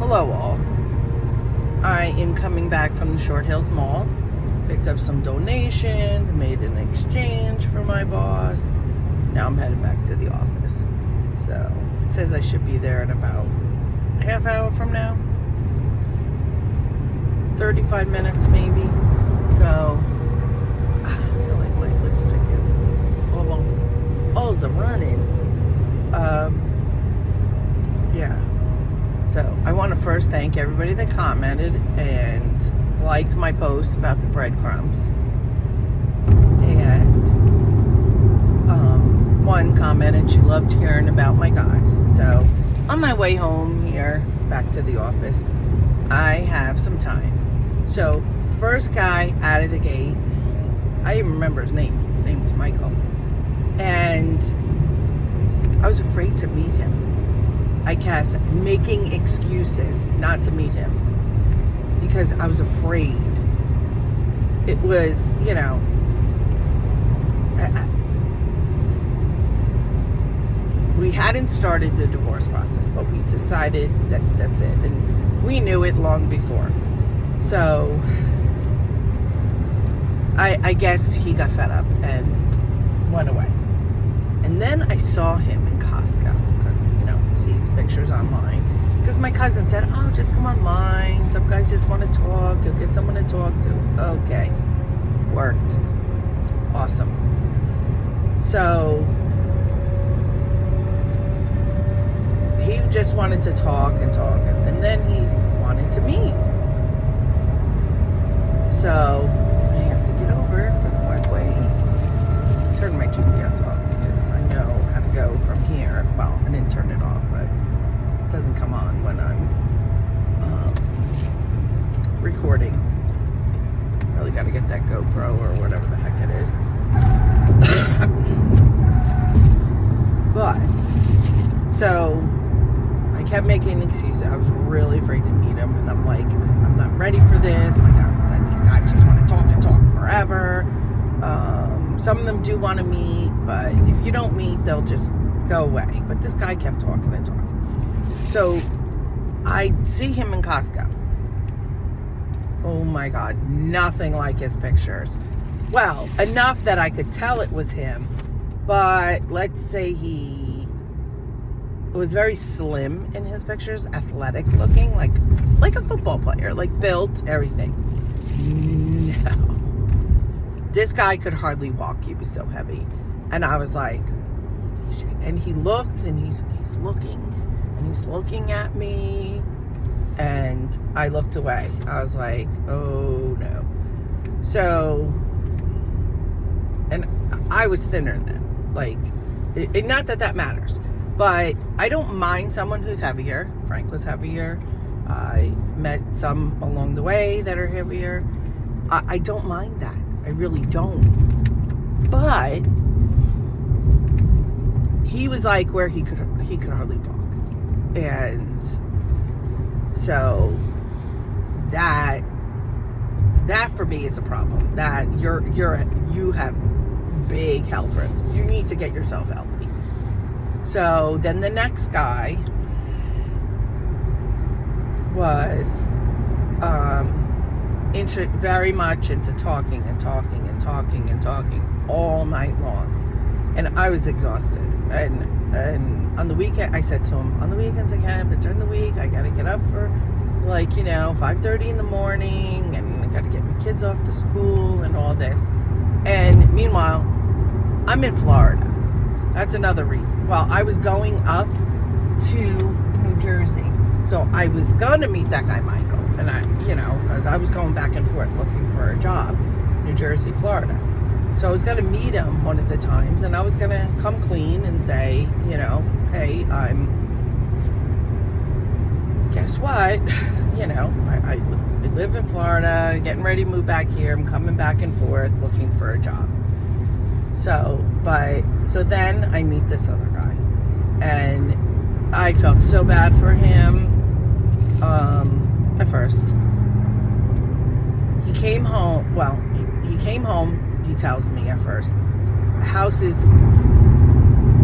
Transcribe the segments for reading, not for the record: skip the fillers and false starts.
hello all. I am coming back from the Short Hills Mall. Picked up some donations, made an exchange for my boss. Now I'm headed back to the office. So it says I should be there in about a half hour from now. 35 minutes maybe. So I feel like my lipstick is all running. Yeah. So I want to first thank everybody that commented and liked my post about the breadcrumbs. And one commented she loved hearing about my guys. So on my way home here, back to the office, I have some time. So first guy out of the gate, I even remember his name. His name was Michael. And I was afraid to meet him. I kept making excuses not to meet him because I was afraid. It was, we hadn't started the divorce process, but we decided that that's it. And we knew it long before. So I guess he got fed up and went away. And then I saw him in Costco because, see his pictures online. Because my cousin said, oh, just come online. Some guys just want to talk. You'll get someone to talk to. Okay. Worked. Awesome. So he just wanted to talk and talk. And then he wanted to meet. So I have to get over for the walkway. Turn my GPS off because I know how to go from here. Well, I didn't turn it off, but it doesn't come on when I'm recording. Really got to get that GoPro or whatever the heck it is. But so I kept making excuses. I was really afraid to meet him, and I'm like, I'm not ready for this. My cousin said these guys just want to talk and talk forever. Some of them do want to meet, but if you don't meet, they'll just go away. But this guy kept talking and talking. So I see him in Costco. Oh my God, nothing like his pictures. Well, enough that I could tell it was him, but let's say he was very slim in his pictures, athletic looking, like a football player, like built, everything. No. This guy could hardly walk. He was so heavy. And I was like, holy shit. And he looked and he's looking and he's looking at me. And I looked away. I was like, oh no. So, and I was thinner then. Like, not that matters. But I don't mind someone who's heavier. Frank was heavier. I met some along the way that are heavier. I don't mind that. I really don't. But he was like where he could hardly walk. And so that for me is a problem. That you have big health risks. You need to get yourself healthy. So then the next guy was very much into talking all night long, and I was exhausted. And on the weekend, I said to him, on the weekends I can, but during the week I gotta get up for 5:30 in the morning, and I gotta get my kids off to school and all this. And meanwhile, I'm in Florida. That's another reason. Well, I was going up to New Jersey. So I was going to meet that guy, Michael. And I was going back and forth looking for a job, New Jersey, Florida. So I was going to meet him one of the times, and I was going to come clean and say, hey, guess what? I live in Florida, getting ready to move back here. I'm coming back and forth looking for a job. So then I meet this other guy, and I felt so bad for him. At first, he came home. Well, he came home. He tells me at first, house is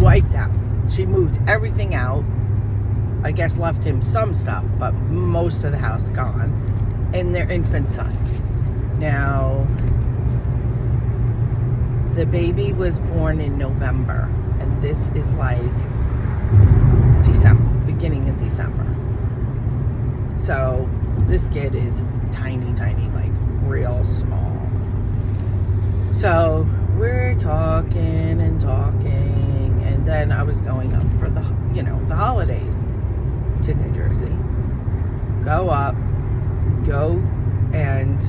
wiped out. She moved everything out. I guess left him some stuff, but most of the house gone, and their infant son. Now, the baby was born in November, and this is like December, beginning of December. So this kid is tiny, like real small. So we're talking, and then I was going up for the holidays to New Jersey. Go and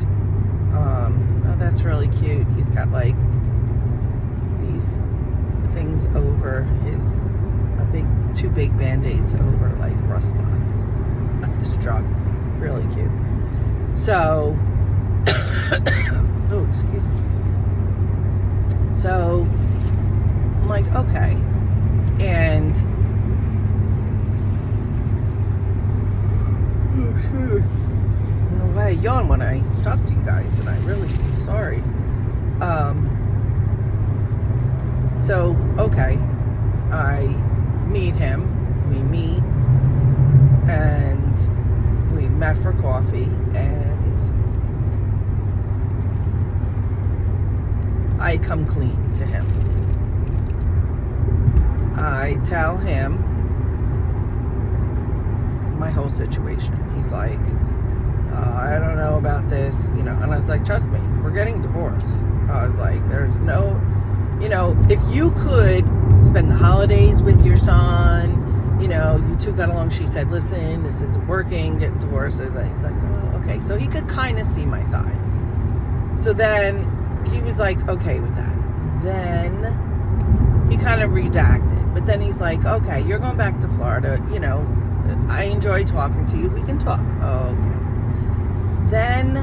oh, that's really cute. He's got like these things over two big band-aids over like rust spots on his truck. Really cute. So oh, excuse me. So I'm like, okay. And no way, I yawn when I talk to you guys, and I really am sorry. So okay, I meet him, we meet, and we met for coffee, and I come clean to him. I tell him my whole situation. He's like, I don't know about this, and I was like, trust me, we're getting divorced. I was like, there's no, if you could spend the holidays with your son, you two got along. She said, listen, this isn't working, getting divorced. He's like, oh, okay. So he could kind of see my side. So then he was like, okay with that. Then he kind of redacted. But then he's like, okay, you're going back to Florida. I enjoy talking to you. We can talk. Oh, okay. Then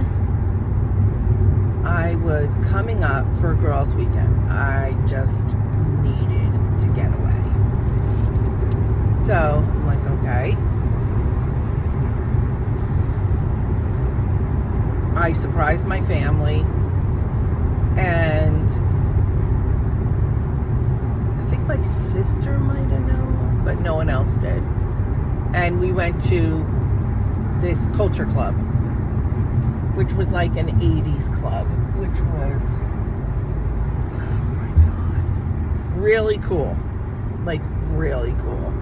I was coming up for girls' weekend. I just needed to get away. So I'm like, okay. I surprised my family, and I think my sister might have known, but no one else did. And we went to this culture club, which was like an 80s club, which was, oh my God, really cool. Like, really cool.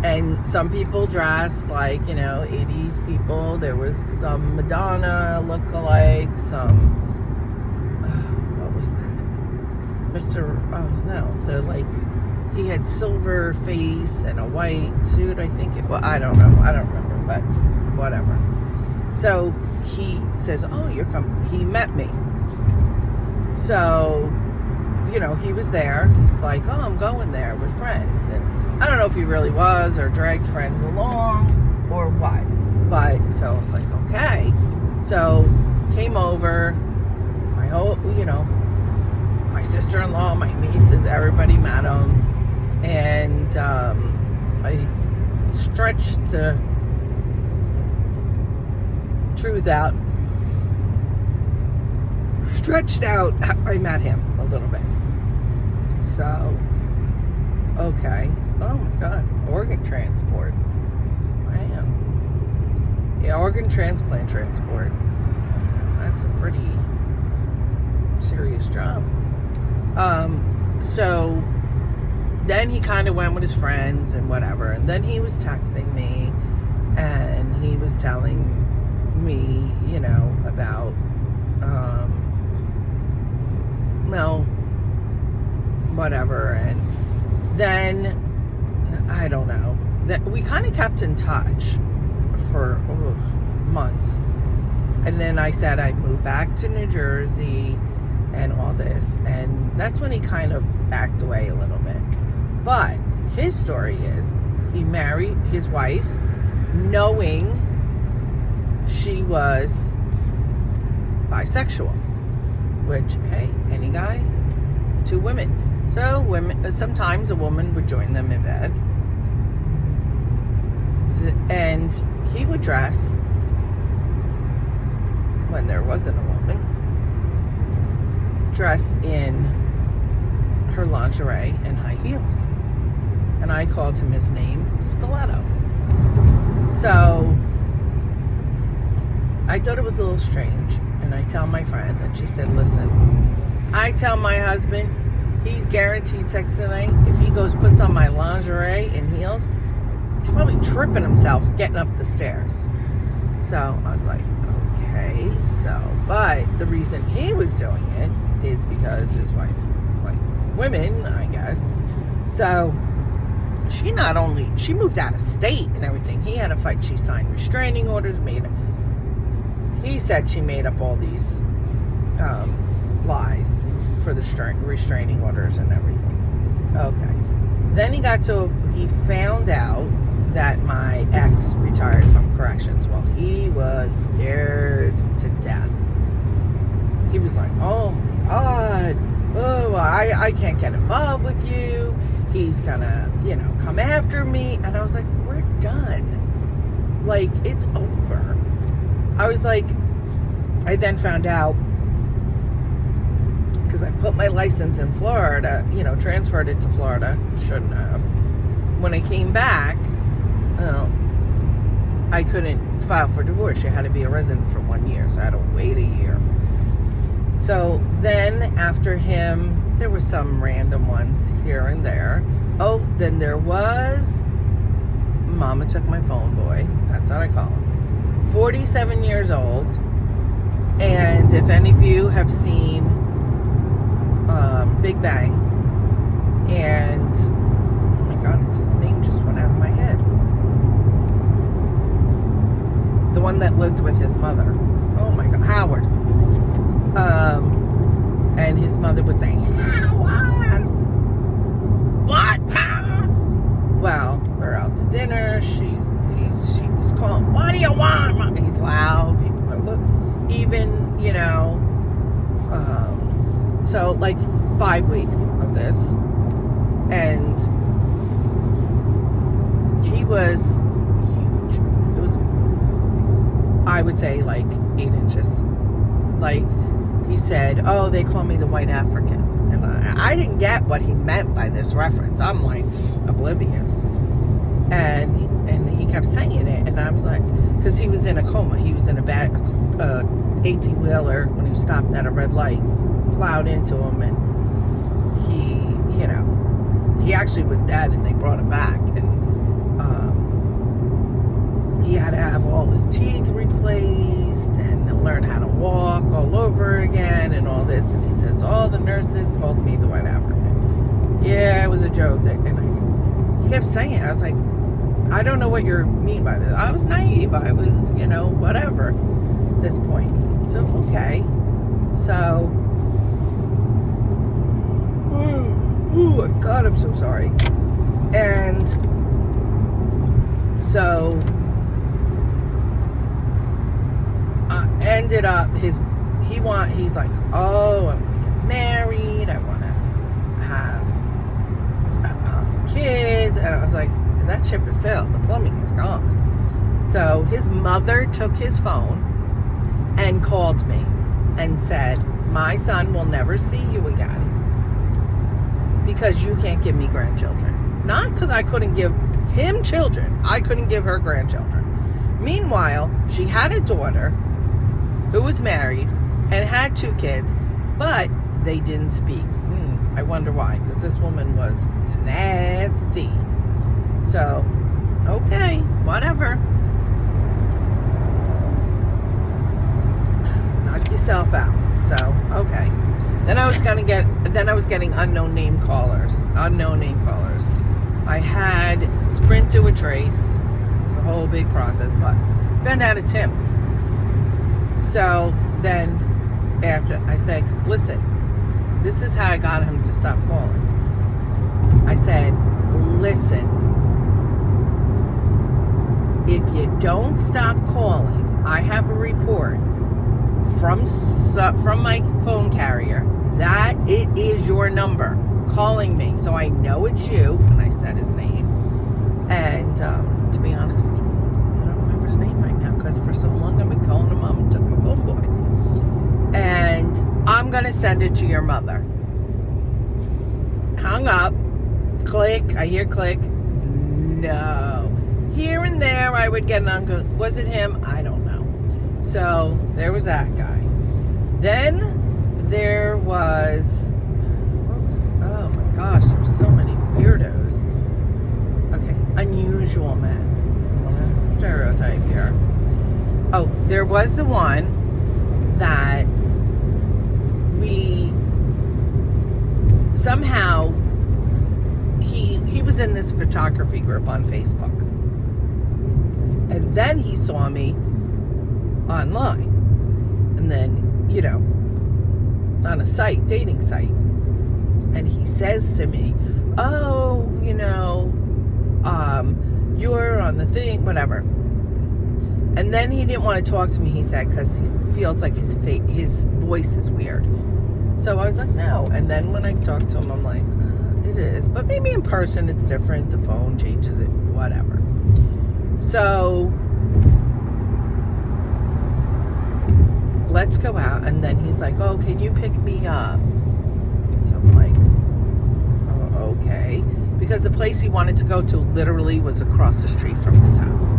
And some people dressed like, 80s people. There was some Madonna look-alike, some, what was that? He had silver face and a white suit, I think. I don't know. I don't remember, but whatever. So he says, oh, you're coming. He met me. So, he was there. He's like, oh, I'm going there with friends. And I don't know if he really was or dragged friends along or what. But, so I was like, okay. So, came over. My whole, my sister-in-law, my nieces, everybody met him. And I stretched the truth out. I met him a little bit. So, okay. Oh my God. Organ transport. Wow. Yeah, organ transplant transport. That's a pretty serious job. So then he kind of went with his friends and whatever. And then he was texting me, and he was telling me, about, whatever. And then, I don't know, that we kind of kept in touch for months. And then I said I'd move back to New Jersey and all this. And that's when he kind of backed away a little bit. But his story is he married his wife knowing she was bisexual, which, hey, any guy, 2 women. So sometimes a woman would join them in bed, and he would dress when there wasn't a woman, dress in her lingerie and high heels. And I called him his name, Stiletto. So I thought it was a little strange, and I tell my friend, and she said, listen, I tell my husband he's guaranteed sex tonight. If he goes puts on my lingerie and heels, he's probably tripping himself getting up the stairs. So I was like, okay. So, but the reason he was doing it is because his wife, like women, I guess. So she moved out of state and everything. He had a fight. She signed restraining orders. He said she made up all these lies for the restraining orders and everything. Okay. Then he found out that my ex retired from corrections. Well, he was scared to death. He was like, oh my God, oh, I can't get involved with you. He's gonna, come after me. And I was like, we're done. Like, it's over. I was like, I then found out, because I put my license in Florida, transferred it to Florida. Shouldn't have. When I came back, I couldn't file for divorce. You had to be a resident for 1 year, so I had to wait a year. So then after him, there were some random ones here and there. Oh, then there was Mama Took My Phone Boy. That's what I call him. 47 years old. And if any of you have seen Big Bang, and oh my God, his name just went out of my head. The one that lived with his mother. Oh my God, Howard. And his mother would say, what? Well, we're out to dinner. She's calling, what do you want? He's loud. People are looking. Even, so like 5 weeks of this. And he was huge. It was, I would say, like 8 inches. Like, he said, oh, they call me the white African. And I didn't get what he meant by this reference. I'm like oblivious. And he kept saying it. And I was like, because he was in a coma. He was in a bad 18-wheeler when he stopped at a red light, plowed into him, and he actually was dead, and they brought him back. And he had to have all his teeth replaced and learn how to walk all over again and all this. And he says, all the nurses called me the white African. Yeah, it was a joke. And he kept saying it. I was like, I don't know what you mean by this. I was naive. I was, whatever at this point. So, okay. So, oh God, I'm so sorry. And so ended up he's like, oh, I'm gonna get married, I want to have kids. And I was like, that ship has sailed, the plumbing is gone. So his mother took his phone and called me and said, my son will never see you again because you can't give me grandchildren. Not because I couldn't give him children, I couldn't give her grandchildren. Meanwhile, she had a daughter who was married and had 2 kids, but they didn't speak. I wonder why, because this woman was nasty. So, okay, whatever. Knock yourself out. So, okay. Then I was getting unknown name callers. I had Sprint to a trace. It's a whole big process, but found out it's him. So then after I said, listen, this is how I got him to stop calling. I said, listen, if you don't stop calling, I have a report from my phone carrier that it is your number calling me, so I know it's you. And I said his name. And to be honest, I don't remember his name right now because for so long I've been calling him Mom Took My Phone Boy. And I'm gonna send it to your mother. Hung up. Click. I hear click. No. here and there I would get an uncle. Was it him? I don't know. So there was that guy. Then there was, oh my gosh, there's so many weirdos. Okay, unusual men. I want to stereotype here. Oh, there was the one that we somehow, he was in this photography group on Facebook. And then he saw me online. And then, you know, on a site, dating site. And he says to me, oh, you know, you're on the thing, whatever. And then he didn't want to talk to me, he said, because he feels like his voice is weird. So I was like, no. And then when I talked to him, I'm like, it is. But maybe in person it's different. The phone changes it, whatever. So let's go out. And then he's like, oh, can you pick me up? So I'm like, oh, okay. Because the place he wanted to go to literally was across the street from his house,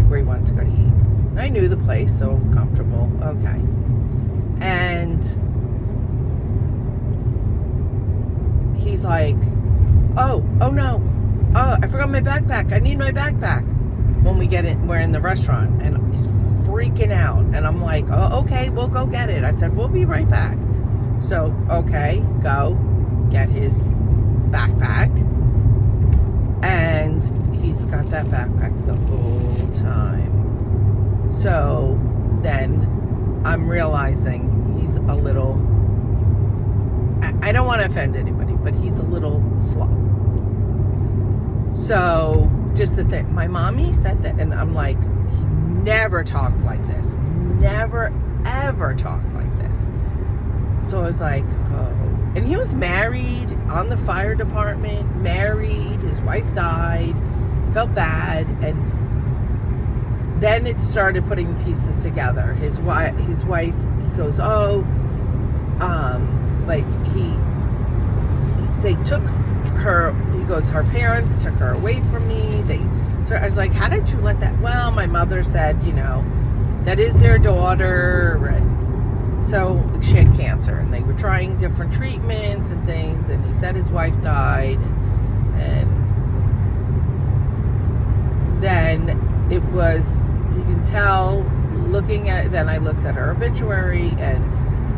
where he wanted to go to eat. And I knew the place, so comfortable. Okay. And he's like, oh no, I forgot my backpack. I need my backpack. When we get in, we're in the restaurant, and he's freaking out. And I'm like, oh, okay, we'll go get it. I said, we'll be right back. So, okay, go get his backpack. And he's got that backpack the whole time. So then I'm realizing he's a little, I don't want to offend anybody, but he's a little slow. So just the thing, my mommy said that, and I'm like, he never talked like this. Never, ever talked like this. So I was like, oh. And he was married, on the fire department, married, his wife died, felt bad, and then it started putting pieces together. His wife, he goes, oh, like they took her, he goes, her parents took her away from me. I was like, how did you let that? Well, my mother said, you know, that is their daughter, and so she had cancer, and they were trying different treatments and things, and he said his wife died, and then it was, you can tell, looking at, then I looked at her obituary, and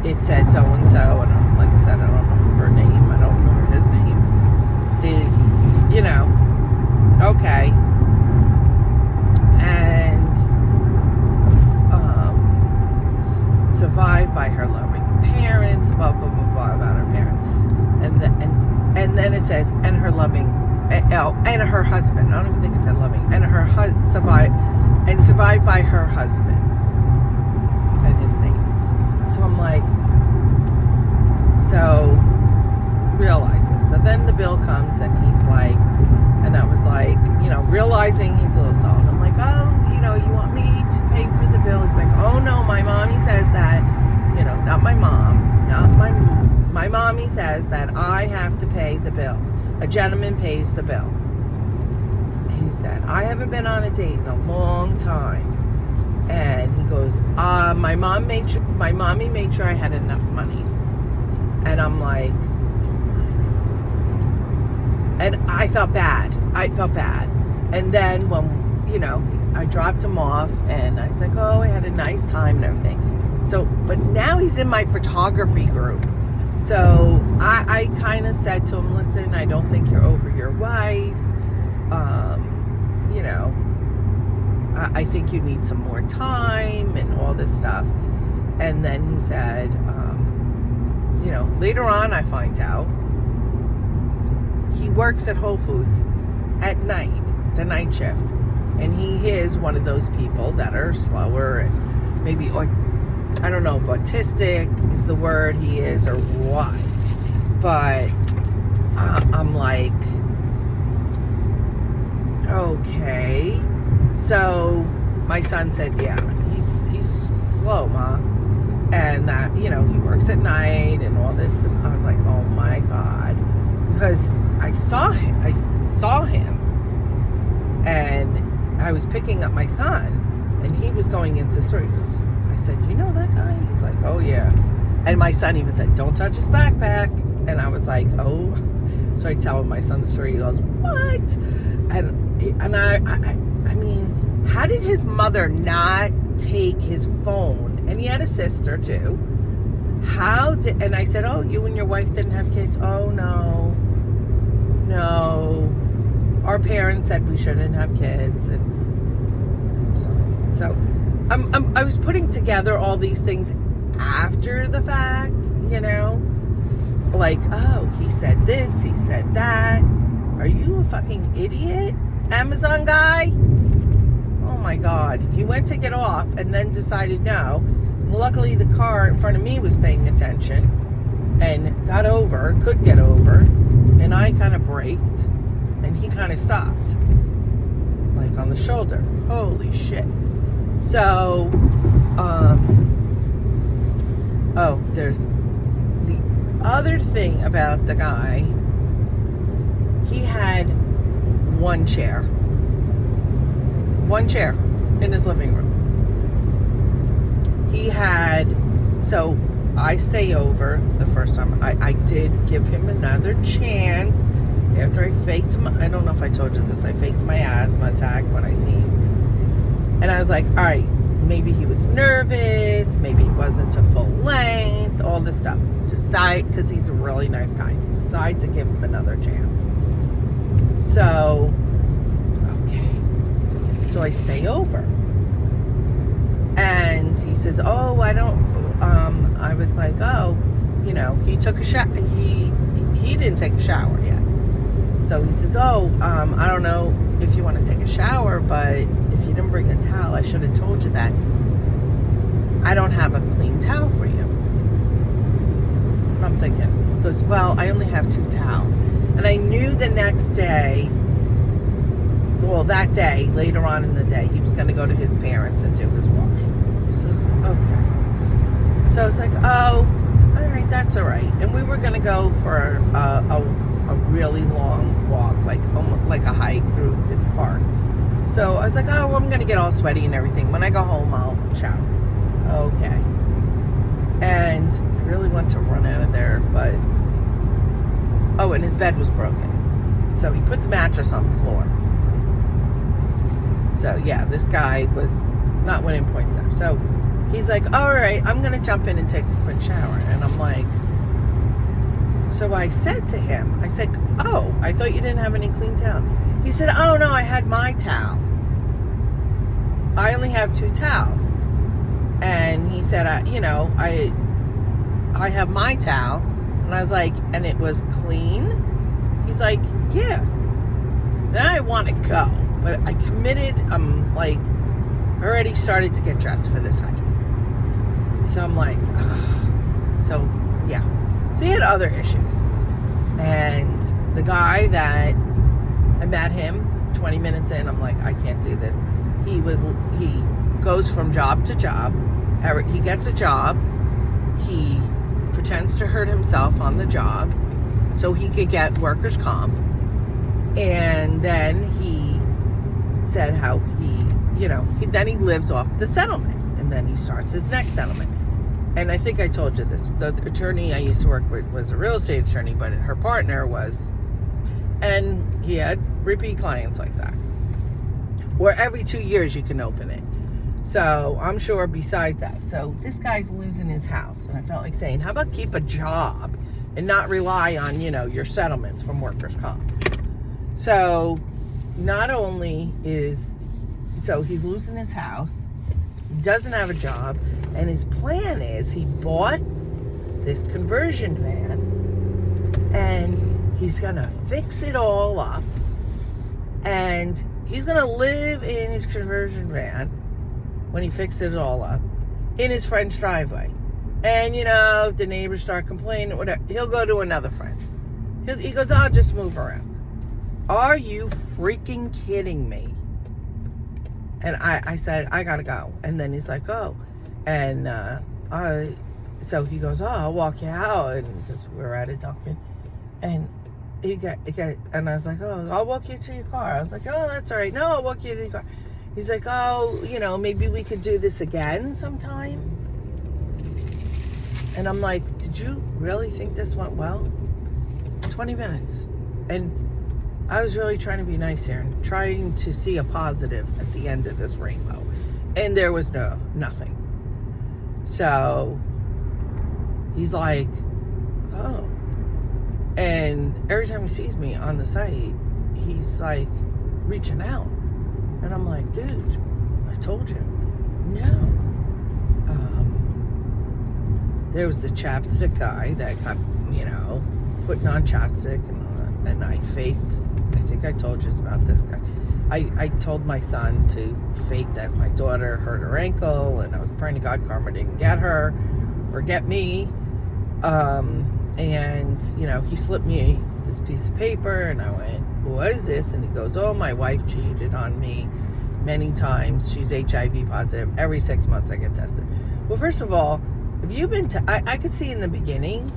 it said so-and-so, and like I said, I don't remember her name, I don't remember his name. You know, okay. And survived by her loving parents, blah, blah, blah, blah, about her parents. And then it says, and her loving, and her husband. I don't even think it said loving. And her survived by her husband. And his name. So I'm like, so realize this. So then the bill comes, and he's like, and I was like, you know, realizing he's a little slow. And I'm like, oh, you know, you want me to pay for the bill? He's like, oh no, my mommy says that, you know, not my mom, not my mommy says that I have to pay the bill. A gentleman pays the bill. And he said, I haven't been on a date in a long time. And he goes, my mommy made sure I had enough money. And I'm like, and I felt bad. And then when, you know, I dropped him off, and I was like, oh, I had a nice time and everything. So, but now he's in my photography group. So I kind of said to him, listen, I don't think you're over your wife. You know, I think you need some more time and all this stuff. And then he said, you know, later on I find out he works at Whole Foods at night, the night shift. And he is one of those people that are slower and maybe, I don't know if autistic is the word he is or what. But I'm like, okay. So my son said, yeah, he's slow, Ma. And that, you know, he works at night and all this. And I was like, oh my God. Because I saw him. And I was picking up my son, and he was going into the store. He goes, I said, you know that guy? He's like, oh yeah. And my son even said, don't touch his backpack. And I was like, oh. So I tell him my son the story. He goes, what? And I mean, how did his mother not take his phone? And he had a sister too. And I said, oh, you and your wife didn't have kids? Oh, no. Our parents said we shouldn't have kids. And so I was putting together all these things after the fact, you know, like, oh, he said this, he said that. Are you a fucking idiot, Amazon guy? Oh my God. He went to get off and then decided no. Luckily, the car in front of me was paying attention and could get over, and I kind of braked, and he kind of stopped, like on the shoulder. Holy shit. So, there's the other thing about the guy. He had one chair in his living room. So I stay over the first time. I did give him another chance after I faked I don't know if I told you this, I faked my asthma attack when I seen. And I was like, all right, maybe he was nervous, maybe he wasn't to full length, all this stuff. Because he's a really nice guy. Decide to give him another chance. So, okay. So I stay over. And he says, oh, I was like, oh, you know, he took a shower. He didn't take a shower yet. So he says, oh, I don't know if you want to take a shower, but if you didn't bring a towel, I should have told you that. I don't have a clean towel for you. And I'm thinking, because, well, I only have 2 towels. And I knew the next day, well, that day, later on in the day, he was going to go to his parents and do his wash. So, okay. So I was like, oh, all right, that's all right. And we were going to go for a really long walk, almost like a hike through this park. So I was like, oh, well, I'm going to get all sweaty and everything. When I go home, I'll shower. Okay. And I really want to run out of there, but... Oh, and his bed was broken. So he put the mattress on the floor. So, yeah, this guy was not winning points there. So he's like, all right, I'm going to jump in and take a quick shower. And I'm like... So I said to him, I said, oh, I thought you didn't have any clean towels. He said, oh, no, I had my towel. I only have 2 towels. And he said, I have my towel. And I was like, and it was clean? He's like, yeah. Then I want to go. But I committed, already started to get dressed for this hike. So I'm like, ugh. So, yeah. So he had other issues. And the guy that I met him 20 minutes in, I'm like, I can't do this. He goes from job to job. He gets a job. He pretends to hurt himself on the job so he could get workers' comp. And then he said how then he lives off the settlement. And then he starts his next settlement. And I think I told you this. The attorney I used to work with was a real estate attorney, but her partner was. And he had repeat clients like that. Where every 2 years you can open it. So I'm sure besides that. So this guy's losing his house. And I felt like saying, how about keep a job and not rely on, your settlements from workers' comp. So not only so he's losing his house. He doesn't have a job. And his plan is he bought this conversion van. And he's going to fix it all up. And he's going to live in his conversion van when he fixes it all up in his friend's driveway. And, if the neighbors start complaining, whatever, he'll go to another friend's. He goes, I'll just move around. Are you freaking kidding me? And I said, I got to go. And then he's like, oh. And so he goes, oh, I'll walk you out. And because we're at a Dunkin'. And and I was like, oh, I'll walk you to your car. I was like, oh, that's all right. No, I'll walk you to your car. He's like, oh, maybe we could do this again sometime. And I'm like, did you really think this went well? 20 minutes. And I was really trying to be nice here and trying to see a positive at the end of this rainbow. And there was nothing. So he's like, oh. And every time he sees me on the site, he's like reaching out. And I'm like, dude, I told you. No. There was the chapstick guy that kept, putting on chapstick, and I faked. I think I told you about this guy. I told my son to fake that my daughter hurt her ankle, and I was praying to God karma didn't get her or get me. And, he slipped me this piece of paper, and I went, what is this? And he goes, oh, my wife cheated on me many times. She's HIV positive. Every 6 months I get tested. Well, first of all, if you've been, I could see in the beginning,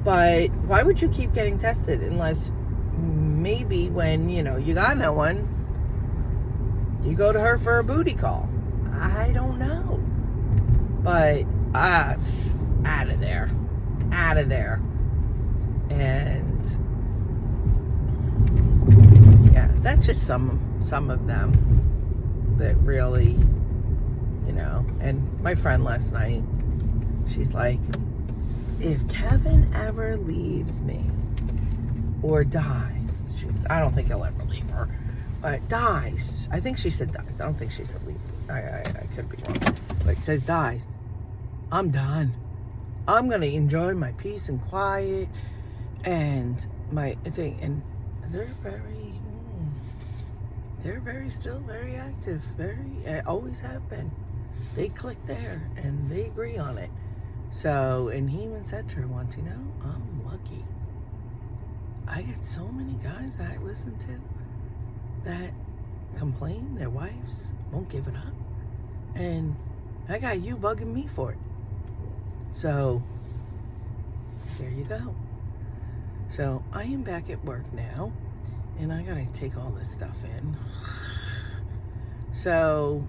but why would you keep getting tested unless maybe when, you got no one, you go to her for a booty call? I don't know. But, out of there. And, yeah, that's just some of them that really, and my friend last night, she's like, if Kevin ever leaves me or dies, I don't think he'll ever leave her, but dies. I think she said dies. I don't think she said leave. I could be wrong. But it says dies. I'm done. I'm going to enjoy my peace and quiet and my thing. And they're still very active. Always have been. They click there and they agree on it. So, and he even said to her once, I'm lucky. I get so many guys that I listen to that complain their wives won't give it up. And I got you bugging me for it. So, there you go. So, I am back at work now. And I gotta take all this stuff in. So,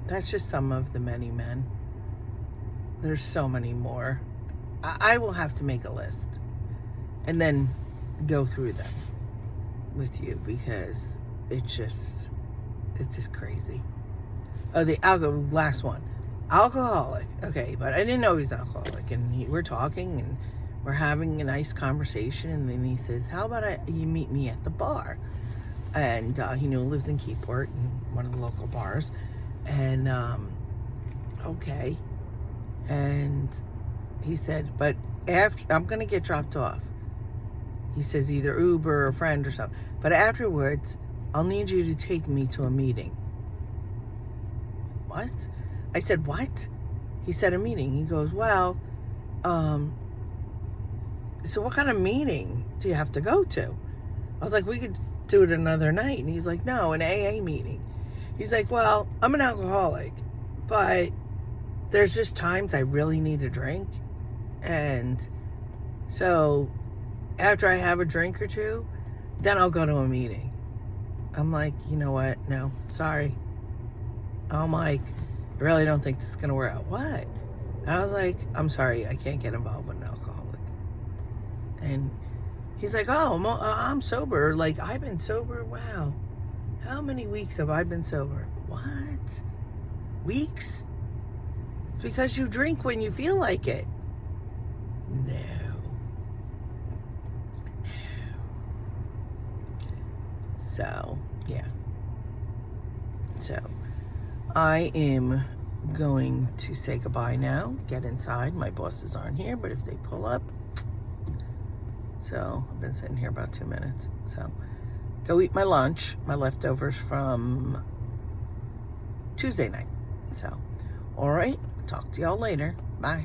that's just some of the many men. There's so many more. I will have to make a list and then go through them with you because it's just crazy. Oh, the last one. Alcoholic. Okay, but I didn't know he was alcoholic. And we're talking and we're having a nice conversation. And then he says, how about you meet me at the bar? And he lived in Keyport in one of the local bars. And, okay. And he said, but after I'm going to get dropped off. He says either Uber or a friend or something. But afterwards, I'll need you to take me to a meeting. What? I said, what? He said a meeting. He goes, well, so what kind of meeting do you have to go to? I was like, we could do it another night. And he's like, no, an AA meeting. He's like, well, I'm an alcoholic, but there's just times I really need a drink. And so after I have a drink or two, then I'll go to a meeting. I'm like, you know what? No, sorry. I'm like, I really don't think this is going to work out. What? And I was like, I'm sorry, I can't get involved with an alcoholic. And he's like, oh, I'm sober. Like, I've been sober. Wow. How many weeks have I been sober? What? Weeks? Because you drink when you feel like it. No. So, yeah. So, I am going to say goodbye now. Get inside. My bosses aren't here, but if they pull up. So, I've been sitting here about 2 minutes. So, go eat my lunch. My leftovers from Tuesday night. So, all right. Talk to y'all later. Bye.